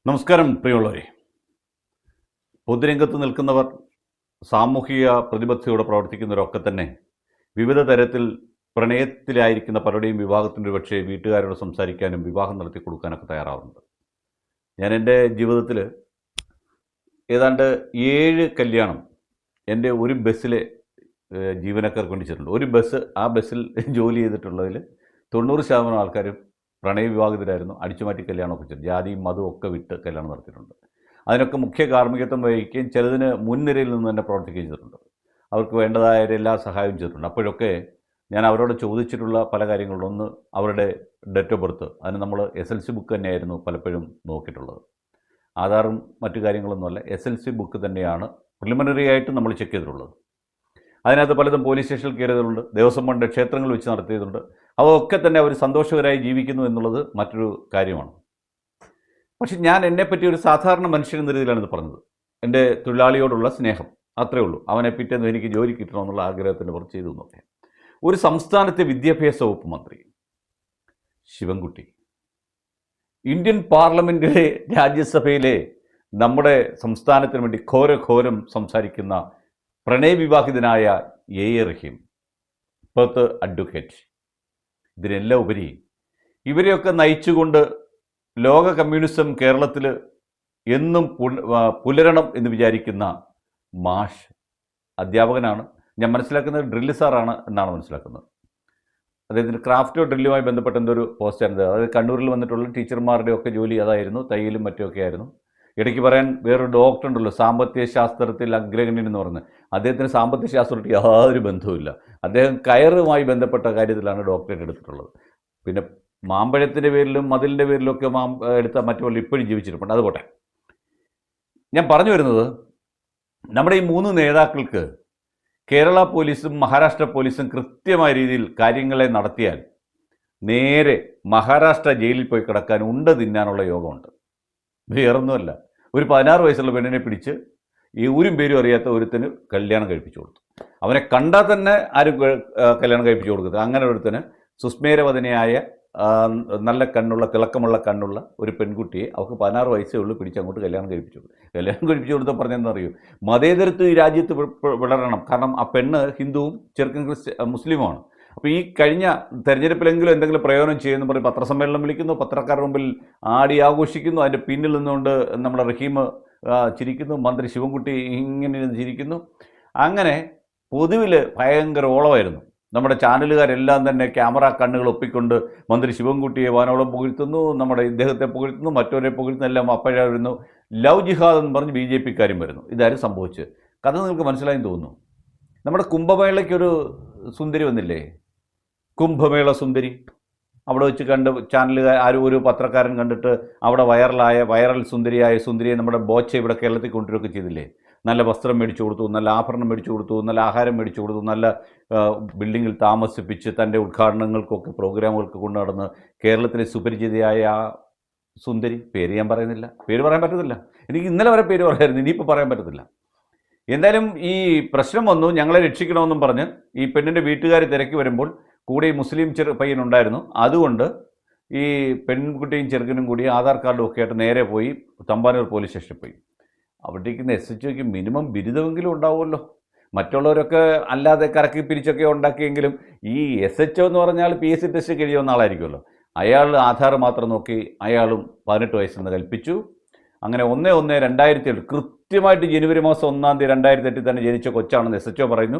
നമസ്കാരം പ്രിയമുള്ളവരെ. പൊതുരംഗത്ത് നിൽക്കുന്നവർ, സാമൂഹിക പ്രതിബദ്ധതയോടെ പ്രവർത്തിക്കുന്നവരൊക്കെ തന്നെ വിവിധ തരത്തിൽ പ്രണയത്തിലായിരിക്കുന്ന പലരുടെയും വിവാഹത്തിൻ്റെ ഒരു പക്ഷേ വീട്ടുകാരോട് സംസാരിക്കാനും വിവാഹം നടത്തി കൊടുക്കാനൊക്കെ തയ്യാറാവുന്നുണ്ട്. ഞാൻ എൻ്റെ ജീവിതത്തിൽ ഏതാണ്ട് 7 കല്യാണം എൻ്റെ ഒരു ബസ്സിലെ ജീവനക്കാർക്ക് വേണ്ടി ചെയ്തിട്ടുണ്ട്. ഒരു ബസ്, ആ ബസ്സിൽ ജോലി ചെയ്തിട്ടുള്ളതിൽ 90% ആൾക്കാരും പ്രണയവിവാഹിതരായിരുന്നു. അടിച്ചുമാറ്റി കല്യാണമൊക്കെ ചെയ്തു. ജാതിയും മതവും ഒക്കെ വിട്ട് കല്യാണം നടത്തിയിട്ടുണ്ട്. അതിനൊക്കെ മുഖ്യ കാർമ്മികത്വം വഹിക്കുകയും ചിലതിന് മുൻനിരയിൽ നിന്ന് തന്നെ പ്രവർത്തിക്കുകയും ചെയ്തിട്ടുണ്ട്. അവർക്ക് വേണ്ടതായ എല്ലാ സഹായവും ചെയ്തിട്ടുണ്ട്. അപ്പോഴൊക്കെ ഞാൻ അവരോട് ചോദിച്ചിട്ടുള്ള പല കാര്യങ്ങളും, ഒന്ന് അവരുടെ ഡേറ്റ് ഓഫ് ബർത്ത്, അതിന് നമ്മൾ SLC ബുക്ക് തന്നെയായിരുന്നു പലപ്പോഴും നോക്കിയിട്ടുള്ളത്. ആധാറും മറ്റു കാര്യങ്ങളൊന്നുമല്ല, SLC ബുക്ക് തന്നെയാണ് പ്രിലിമിനറി ആയിട്ട് നമ്മൾ ചെക്ക് ചെയ്തിട്ടുള്ളത്. അതിനകത്ത് പലതും പോലീസ് സ്റ്റേഷനിൽ കയറിയതുണ്ട്, ദേവസ്വം ഫണ്ട് ക്ഷേത്രങ്ങൾ വെച്ച് നടത്തിയതുണ്ട്. അതൊക്കെ തന്നെ അവർ സന്തോഷകരായി ജീവിക്കുന്നു എന്നുള്ളത് മറ്റൊരു കാര്യമാണ്. പക്ഷെ ഞാൻ എന്നെപ്പറ്റി ഒരു സാധാരണ മനുഷ്യൻ എന്ന രീതിയിലാണ് ഇത് പറഞ്ഞത്. എൻ്റെ തൊഴിലാളിയോടുള്ള സ്നേഹം, അത്രയേ ഉള്ളൂ. അവനെ പിറ്റേന്ന് എനിക്ക് ജോലി കിട്ടണമെന്നുള്ള ആഗ്രഹത്തിൻ്റെ പുറത്ത് ചെയ്തു എന്നൊക്കെ. ഒരു സംസ്ഥാനത്തെ വിദ്യാഭ്യാസ വകുപ്പ് മന്ത്രി ശിവൻകുട്ടി, ഇന്ത്യൻ പാർലമെൻറ്റിലെ രാജ്യസഭയിലെ നമ്മുടെ സംസ്ഥാനത്തിന് വേണ്ടി ഘോരം സംസാരിക്കുന്ന പ്രണയവിവാഹിതനായ റഹീം, ഇപ്പോഴത്തെ അഡ്വക്കേറ്റ്, ഇതിനെല്ലാം ഉപരി ഇവരെയൊക്കെ നയിച്ചുകൊണ്ട് ലോക കമ്മ്യൂണിസം കേരളത്തിൽ എന്നും പുലരണം എന്ന് വിചാരിക്കുന്ന മാഷ്, അധ്യാപകനാണ്. ഞാൻ മനസ്സിലാക്കുന്നത് ഡ്രില്ല് സാറാണ് എന്നാണ് മനസ്സിലാക്കുന്നത്. അദ്ദേഹത്തിന് ക്രാഫ്റ്റോ ഡ്രില്ലുമായി ബന്ധപ്പെട്ട എന്തൊരു പോസ്റ്റായിരുന്നു. അതായത് കണ്ണൂരിൽ വന്നിട്ടുള്ള ടീച്ചർമാരുടെ ഒക്കെ ജോലി അതായിരുന്നു, തയ്യലും മറ്റുമൊക്കെ ആയിരുന്നു. ഇടയ്ക്ക് പറയാൻ വേറൊരു ഡോക്ടർ ഉണ്ടല്ലോ, സാമ്പത്തിക ശാസ്ത്രത്തിൽ അഗ്രഗണ്യൻ എന്ന് പറഞ്ഞ്, അദ്ദേഹത്തിന് സാമ്പത്തിക ശാസ്ത്രത്തിൽ യാതൊരു ബന്ധവുമില്ല. അദ്ദേഹം കയറുമായി ബന്ധപ്പെട്ട കാര്യത്തിലാണ് ഡോക്ടറേറ്റ് എടുത്തിട്ടുള്ളത്. പിന്നെ മാമ്പഴത്തിൻ്റെ പേരിലും മതിലിൻ്റെ പേരിലൊക്കെ എടുത്ത മറ്റു പലരും ഇപ്പോഴും ജീവിച്ചിട്ടുണ്ട്. അതുപോട്ടെ, ഞാൻ പറഞ്ഞു വരുന്നത്, നമ്മുടെ ഈ 3 നേതാക്കൾക്ക് കേരള പോലീസും മഹാരാഷ്ട്ര പോലീസും കൃത്യമായ രീതിയിൽ കാര്യങ്ങളെ നടത്തിയാൽ നേരെ മഹാരാഷ്ട്ര ജയിലിൽ പോയി കിടക്കാൻ ഉണ്ട തിന്നാനുള്ള യോഗമുണ്ട്. വേറൊന്നുമല്ല, ഒരു 16 വയസ്സുള്ള പെണ്ണിനെ പിടിച്ച് ഈ ഊരും പേരും അറിയാത്ത ഒരുത്തിന് കല്യാണം കഴിപ്പിച്ചു കൊടുത്തു. അവനെ കണ്ടാൽ തന്നെ ആരും കല്യാണം കഴിപ്പിച്ചു കൊടുക്കത്തില്ല. അങ്ങനെ ഒരുത്തിന് സുസ്മേരവദനയായ നല്ല കണ്ണുള്ള, തിളക്കമുള്ള കണ്ണുള്ള ഒരു പെൺകുട്ടിയെ, അവർക്ക് 16 വയസ്സേ ഉള്ളൂ, പിടിച്ചങ്ങോട്ട് കല്യാണം കഴിപ്പിച്ചു കൊടുത്തു. കല്യാണം കഴിപ്പിച്ചു കൊടുത്താൽ പറഞ്ഞെന്നറിയൂ, മതേതരത്വം ഈ രാജ്യത്ത് വിളരണം. കാരണം ആ പെണ്ണ് ഹിന്ദുവും ചെറുക്കൻ മുസ്ലിമുമാണ്. അപ്പോൾ ഈ കഴിഞ്ഞ തെരഞ്ഞെടുപ്പിലെങ്കിലും എന്തെങ്കിലും പ്രയോജനം ചെയ്യുമെന്ന് പറഞ്ഞ് പത്രസമ്മേളനം വിളിക്കുന്നു, പത്രക്കാരുടെ മുമ്പിൽ ആടി ആഘോഷിക്കുന്നു. അതിൻ്റെ പിന്നിൽ നിന്നുകൊണ്ട് നമ്മുടെ റഹീം ചിരിക്കുന്നു, മന്ത്രി ശിവൻകുട്ടി ഇങ്ങനെ ചിരിക്കുന്നു. അങ്ങനെ പൊതുവിൽ ഭയങ്കര ഓളമായിരുന്നു. നമ്മുടെ ചാനലുകാരെല്ലാം തന്നെ ക്യാമറ കണ്ണുകൾ ഒപ്പിക്കൊണ്ട് മന്ത്രി ശിവൻകുട്ടിയെ വാനോളം പുകഴ്ത്തുന്നു, നമ്മുടെ ഇദ്ദേഹത്തെ പുകഴ്ത്തുന്നു, മറ്റവരെ പുകഴ്ത്തുന്നു, എല്ലാം അപ്പോഴായിരുന്നു ലവ് ജിഹാദ് എന്ന് പറഞ്ഞ് BJP-ക്കാരും വരുന്നു. ഇതാരും സംഭവിച്ച് കഥ നിങ്ങൾക്ക് മനസ്സിലായെന്ന് തോന്നുന്നു. നമ്മുടെ കുംഭമേളയ്ക്കൊരു സുന്ദരി വന്നില്ലേ, കുംഭമേള സുന്ദരി, അവിടെ വെച്ച് കണ്ട് ചാനലുകാർ ആരും ഒരു പത്രക്കാരൻ കണ്ടിട്ട് അവിടെ വൈറൽ സുന്ദരിയെ നമ്മുടെ ബോച്ച ഇവിടെ കേരളത്തിൽ കൊണ്ടുവരികയൊക്കെ ചെയ്തില്ലേ. നല്ല വസ്ത്രം മേടിച്ചു കൊടുത്തു, നല്ല ആഭരണം മേടിച്ചു കൊടുത്തു, നല്ല ആഹാരം മേടിച്ചു കൊടുത്തു, നല്ല ബിൽഡിങ്ങിൽ താമസിപ്പിച്ച് തൻ്റെ ഉദ്ഘാടനങ്ങൾക്കൊക്കെ പ്രോഗ്രാമുകൾക്ക് കൊണ്ടു നടന്ന് കേരളത്തിലെ സുപരിചിതയായ ആ സുന്ദരി, പേര് ഞാൻ പറയുന്നില്ല, പേര് പറയാൻ പറ്റത്തില്ല. എനിക്ക് ഇന്നലെ വരെ പേര് പറയായിരുന്നു, ഇനിയിപ്പോൾ പറയാൻ പറ്റത്തില്ല. എന്തായാലും ഈ പ്രശ്നം വന്നു, ഞങ്ങളെ രക്ഷിക്കണമെന്നും പറഞ്ഞ് ഈ പെണ്ണിൻ്റെ വീട്ടുകാർ തിരക്കി വരുമ്പോൾ കൂടെ ഈ മുസ്ലിം പയ്യനുണ്ടായിരുന്നു. അതുകൊണ്ട് ഈ പെൺകുട്ടിയും ചെറുക്കനും കൂടി ആധാർ കാർഡും ഒക്കെ ആയിട്ട് നേരെ പോയി തമ്പാനൂർ പോലീസ് സ്റ്റേഷനിൽ പോയി. അവിടേക്ക് SHOയ്ക്ക് മിനിമം ബിരുദമെങ്കിലും ഉണ്ടാവുമല്ലോ. മറ്റുള്ളവരൊക്കെ അല്ലാതെ കറക്കി പിരിച്ചൊക്കെ ഉണ്ടാക്കിയെങ്കിലും ഈ SHO എന്ന് പറഞ്ഞാൽ PSC ടെസ്റ്റ് കഴിയുന്ന ആളായിരിക്കുമല്ലോ. അയാൾ ആധാർ മാത്രം നോക്കി അയാളും 18 വയസ്സെന്ന് കൽപ്പിച്ചു. അങ്ങനെ 1/1/2007 കൃത്യമായിട്ട് ജനുവരി മാസം 1-ാം തീയതി 2008 തന്നെ ജനിച്ച കൊച്ചാണെന്ന് SHO പറയുന്നു.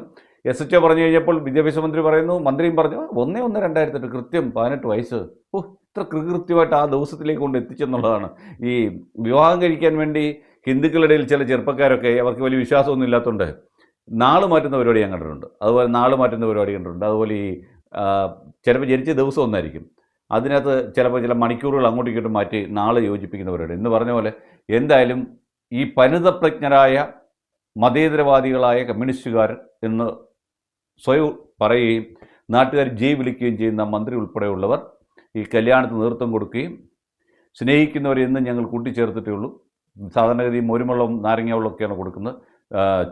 SHO പറഞ്ഞു കഴിഞ്ഞപ്പോൾ വിദ്യാഭ്യാസ മന്ത്രി പറയുന്നു, മന്ത്രിയും പറഞ്ഞു 1/1/2008 കൃത്യം 18 വയസ്സ്. ഇത്ര കൃത്യമായിട്ട് ആ ദിവസത്തിലേക്ക് കൊണ്ട് എത്തിച്ചെന്നുള്ളതാണ്. ഈ വിവാഹം കഴിക്കാൻ വേണ്ടി ഹിന്ദുക്കളുടെ ചില ചെറുപ്പക്കാരൊക്കെ, അവർക്ക് വലിയ വിശ്വാസമൊന്നും ഇല്ലാത്തതുകൊണ്ട് നാൾ മാറ്റുന്ന പരിപാടി ഞാൻ കണ്ടിട്ടുണ്ട്. അതുപോലെ നാൾ മാറ്റുന്ന പരിപാടി കണ്ടിട്ടുണ്ട്. അതുപോലെ ഈ ചിലപ്പോൾ ജനിച്ച ദിവസം ഒന്നായിരിക്കും, അതിനകത്ത് ചിലപ്പോൾ ചില മണിക്കൂറുകൾ അങ്ങോട്ടും ഇങ്ങോട്ടും മാറ്റി നാളെ യോജിപ്പിക്കുന്നവരുണ്ട് എന്ന് പറഞ്ഞ പോലെ. എന്തായാലും ഈ പരിതപ്രജ്ഞരായ മതേതരവാദികളായ കമ്മ്യൂണിസ്റ്റുകാർ എന്ന് സ്വയം പറയുകയും നാട്ടുകാർ ജയ് വിളിക്കുകയും ചെയ്യുന്ന മന്ത്രി ഉൾപ്പെടെയുള്ളവർ ഈ കല്യാണത്തിന് നേതൃത്വം കൊടുക്കുകയും, സ്നേഹിക്കുന്നവരെ എന്നും ഞങ്ങൾ കൂട്ടിച്ചേർത്തിട്ടേ ഉള്ളൂ, സാധാരണഗതി മോരുമെള്ളം നാരങ്ങ വെള്ളമൊക്കെയാണ് കൊടുക്കുന്നത്,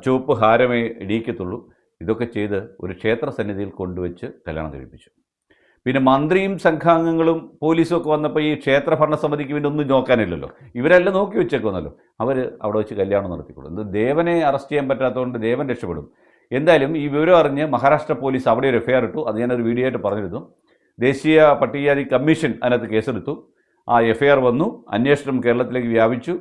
ചുവപ്പ് ഹാരമേ ഇടിക്കത്തുള്ളൂ, ഇതൊക്കെ ചെയ്ത് ഒരു ക്ഷേത്ര സന്നിധിയിൽ കൊണ്ടുവച്ച് കല്യാണം കഴിപ്പിച്ചു. പിന്നെ മന്ത്രിയും സംഘാംഗങ്ങളും പോലീസും ഒക്കെ വന്നപ്പോൾ ഈ ക്ഷേത്ര ഭരണസമിതിക്ക് പിന്നെ ഒന്നും നോക്കാനില്ലല്ലോ, ഇവരെല്ലാം നോക്കി വെച്ചേക്കുന്നല്ലോ. അവർ അവിടെ വെച്ച് കല്യാണം നടത്തിക്കൊള്ളും. ഇത് ദേവനെ അറസ്റ്റ് ചെയ്യാൻ പറ്റാത്തതുകൊണ്ട് ദേവൻ രക്ഷപ്പെടും. എന്തായാലും ഈ വിവരം അറിഞ്ഞ് മഹാരാഷ്ട്ര പോലീസ് അവിടെ ഒരു എഫ്ഐആർ ഇട്ടു. അത് ഞാനൊരു വീഡിയോ ആയിട്ട് പറഞ്ഞിരുന്നു. ദേശീയ പട്ടികജാതി കമ്മീഷൻ അതിനകത്ത് കേസെടുത്തു. ആ എഫ്ഐആർ വന്നു. അന്വേഷണം കേരളത്തിലേക്ക് വ്യാപിച്ചു.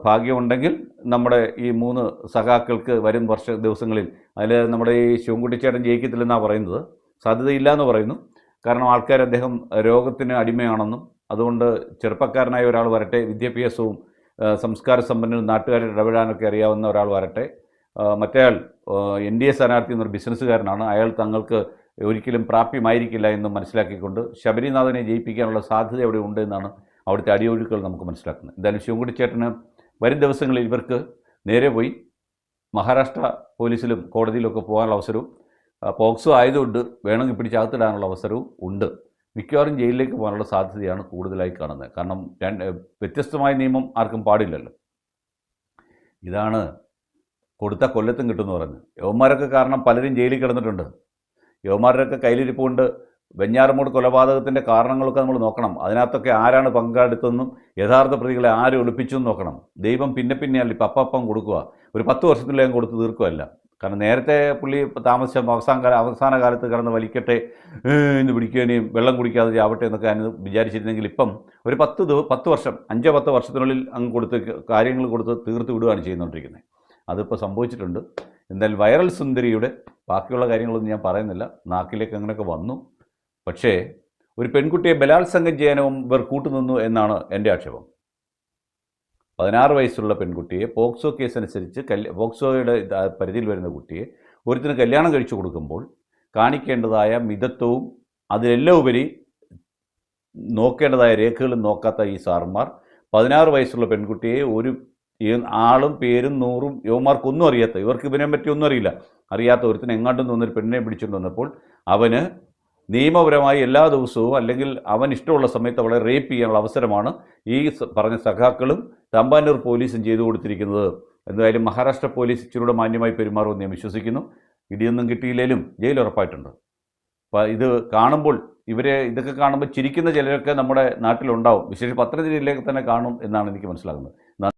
ഭാഗ്യമുണ്ടെങ്കിൽ നമ്മുടെ ഈ 3 സഖാക്കൾക്ക് വരും ദിവസങ്ങളിൽ അതിൽ നമ്മുടെ ഈ ശിവൻകുട്ടിച്ചേട്ടൻ ജയിക്കത്തില്ലെന്നാണ് പറയുന്നത്. സാധ്യതയില്ല എന്ന് പറയുന്നു. കാരണം ആൾക്കാർ അദ്ദേഹം രോഗത്തിന് അടിമയാണെന്നും അതുകൊണ്ട് ചെറുപ്പക്കാരനായ ഒരാൾ വരട്ടെ, വിദ്യാഭ്യാസവും സംസ്കാര സമ്പന്നനും നാട്ടുകാരുടെ ഇടപെടാനൊക്കെ അറിയാവുന്ന ഒരാൾ വരട്ടെ. മറ്റേയാൾ NDA സ്ഥാനാർത്ഥി എന്നൊരു ബിസിനസ്സുകാരനാണ്, അയാൾ തങ്ങൾക്ക് ഒരിക്കലും പ്രാപ്യമായിരിക്കില്ല എന്ന് മനസ്സിലാക്കിക്കൊണ്ട് ശബരിനാഥനെ ജയിപ്പിക്കാനുള്ള സാധ്യത അവിടെ ഉണ്ട് എന്നാണ് അവിടുത്തെ അടിയൊഴുക്കുകൾ നമുക്ക് മനസ്സിലാക്കുന്നത്. എന്തായാലും ശിവൻകുട്ടിച്ചേട്ടന് വരും ദിവസങ്ങളിൽ ഇവർക്ക് നേരെ പോയി മഹാരാഷ്ട്ര പോലീസിലും കോടതിയിലൊക്കെ പോകാനുള്ള അവസരവും പോക്സോ ആയതുകൊണ്ട് വേണമെങ്കിൽ പിടിച്ചകത്തിടാനുള്ള അവസരവും ഉണ്ട്. മിക്കവാറും ജയിലിലേക്ക് പോകാനുള്ള സാധ്യതയാണ് കൂടുതലായി കാണുന്നത്. കാരണം വ്യത്യസ്തമായ നിയമം ആർക്കും പാടില്ലല്ലോ. ഇതാണ് കൊടുത്ത കൊല്ലത്തും കിട്ടുമെന്ന് പറഞ്ഞു. യവന്മാരൊക്കെ കാരണം പലരും ജയിലിൽ കിടന്നിട്ടുണ്ട്. യവന്മാരുടെയൊക്കെ കയ്യിലിരിപ്പുകൊണ്ട് വെഞ്ഞാറമൂട് കൊലപാതകത്തിൻ്റെ കാരണങ്ങളൊക്കെ നമ്മൾ നോക്കണം. അതിനകത്തൊക്കെ ആരാണ് പങ്കെടുത്തതെന്നും യഥാർത്ഥ പ്രതികളെ ആര് ഒളിപ്പിച്ചെന്നും നോക്കണം. ദൈവം പിന്നെയല്ല ഇപ്പം അപ്പം കൊടുക്കുക, ഒരു 10 വർഷത്തിലേക്കും കൊടുത്ത് തീർക്കുകയല്ല. കാരണം നേരത്തെ പുള്ളി താമസിച്ച അവസാന കാലത്ത് കിടന്ന് വലിക്കട്ടെ എന്ന് പിടിക്കുകയും വെള്ളം കുടിക്കാതെ ചാവട്ടെ എന്നൊക്കെ അതിന് വിചാരിച്ചിരുന്നെങ്കിൽ ഇപ്പം ഒരു 10 വർഷം 5-10 വർഷത്തിനുള്ളിൽ അങ്ങ് കൊടുത്ത് കാര്യങ്ങൾ കൊടുത്ത് തീർത്ത് വിടുകയാണ് ചെയ്യുന്നുകൊണ്ടിരിക്കുന്നത്. അതിപ്പോൾ സംഭവിച്ചിട്ടുണ്ട്. എന്തായാലും വൈറൽ സുന്ദരിയുടെ ബാക്കിയുള്ള കാര്യങ്ങളൊന്നും ഞാൻ പറയുന്നില്ല. നാക്കിലേക്ക് അങ്ങനെയൊക്കെ വന്നു. പക്ഷേ ഒരു പെൺകുട്ടിയെ ബലാത്സംഗം ചെയ്യാനും ഇവർ കൂട്ടുനിന്നു എന്നാണ് എൻ്റെ ആക്ഷേപം. 16 വയസ്സുള്ള പെൺകുട്ടിയെ പോക്സോ കേസനുസരിച്ച് പോക്സോയുടെ പരിധിയിൽ വരുന്ന കുട്ടിയെ ഒരുത്തിന് കല്യാണം കഴിച്ചു കൊടുക്കുമ്പോൾ കാണിക്കേണ്ടതായ മിതത്വവും അതിലെല്ലാം ഉപരി നോക്കേണ്ടതായ രേഖകളും നോക്കാത്ത ഈ സാർമാർ 16 വയസ്സുള്ള പെൺകുട്ടിയെ ഒരു ആളും പേരും നൂറും യുവമാർക്കൊന്നും അറിയാത്ത, ഇവർക്ക് ഇവനെ പറ്റി ഒന്നും അറിയാത്ത ഒരുത്തിന് എങ്ങാണ്ടും തോന്നൊരു പെണ്ണിനെ പിടിച്ചുകൊണ്ട് വന്നപ്പോൾ അവന് നിയമപരമായി എല്ലാ ദിവസവും അല്ലെങ്കിൽ അവൻ ഇഷ്ടമുള്ള സമയത്ത് അവളെ റേപ്പ് ചെയ്യാനുള്ള അവസരമാണ് ഈ പറഞ്ഞ സഖാക്കളും തമ്പാനൂർ പോലീസും ചെയ്തു കൊടുത്തിരിക്കുന്നത്. എന്തായാലും മഹാരാഷ്ട്ര പോലീസ് ഇച്ചിരൂടെ മാന്യമായി പെരുമാറുമെന്ന് ഞാൻ വിശ്വസിക്കുന്നു. ഇടിയൊന്നും കിട്ടിയില്ലെങ്കിലും ജയിൽ ഉറപ്പായിട്ടുണ്ട്. അപ്പോൾ ഇത് കാണുമ്പോൾ ഇതൊക്കെ കാണുമ്പോൾ ചിരിക്കുന്ന ചിലരൊക്കെ നമ്മുടെ നാട്ടിലുണ്ടാവും. വിശേഷിച്ച് പത്തനംതിട്ടയിലേക്ക് തന്നെ കാണും എന്നാണ് എനിക്ക് മനസ്സിലാകുന്നത്.